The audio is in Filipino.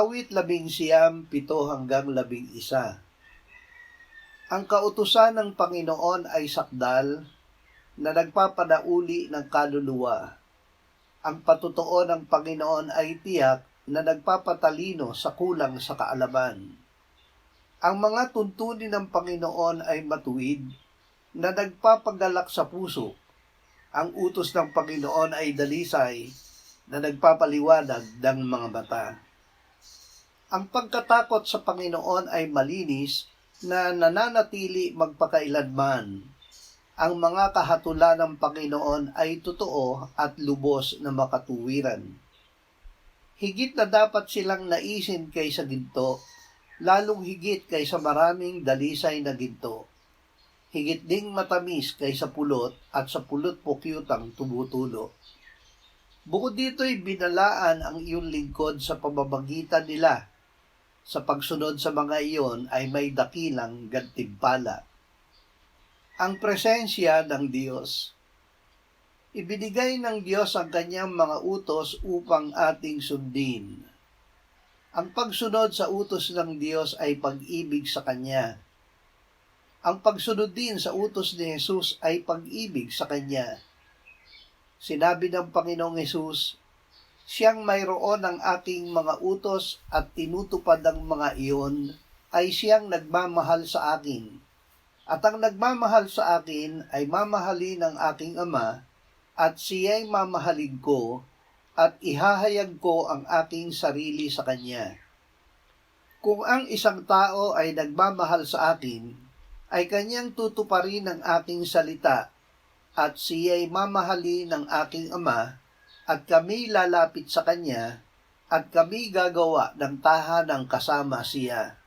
Awit 19:7-11. Ang kautusan ng Panginoon ay sakdal na nagpapadauli ng kaluluwa. Ang patotoo ng Panginoon ay tiyak na nagpapatalino sa kulang sa kaalaman. Ang mga tuntunin ng Panginoon ay matuwid na nagpapagalak sa puso. Ang utos ng Panginoon ay dalisay na nagpapaliwanag ng mga mata. Ang pagkatakot sa Panginoon ay malinis na nananatili magpakailanman. Ang mga kahatulan ng Panginoon ay totoo at lubos na makatuwiran. Higit na dapat silang naisin kaysa ginto, lalong higit kaysa maraming dalisay na ginto. Higit ding matamis kaysa pulot at sa pulot pukyutang tumutulo. Bukod dito'y binalaan ang iyong lingkod sa pamamagitan nila. Sa pagsunod sa mga iyon ay may dakilang gantimpala. Ang presensya ng Diyos. Ibinigay ng Diyos ang kanyang mga utos upang ating sundin. Ang pagsunod sa utos ng Diyos ay pag-ibig sa Kanya. Ang pagsunod din sa utos ni Jesus ay pag-ibig sa Kanya. Sinabi ng Panginoong Jesus, "Siyang mayroon ng aking mga utos at tinutupad ang mga iyon ay siyang nagmamahal sa akin. At ang nagmamahal sa akin ay mamahalin ng aking Ama at siya'y mamahalin ko at ihahayag ko ang aking sarili sa kanya." Kung ang isang tao ay nagmamahal sa akin, ay kanyang tutuparin ang aking salita at siya'y mamahalin ng aking Ama at kami lalapit sa kanya, at kami gagawa ng tahanang kasama siya.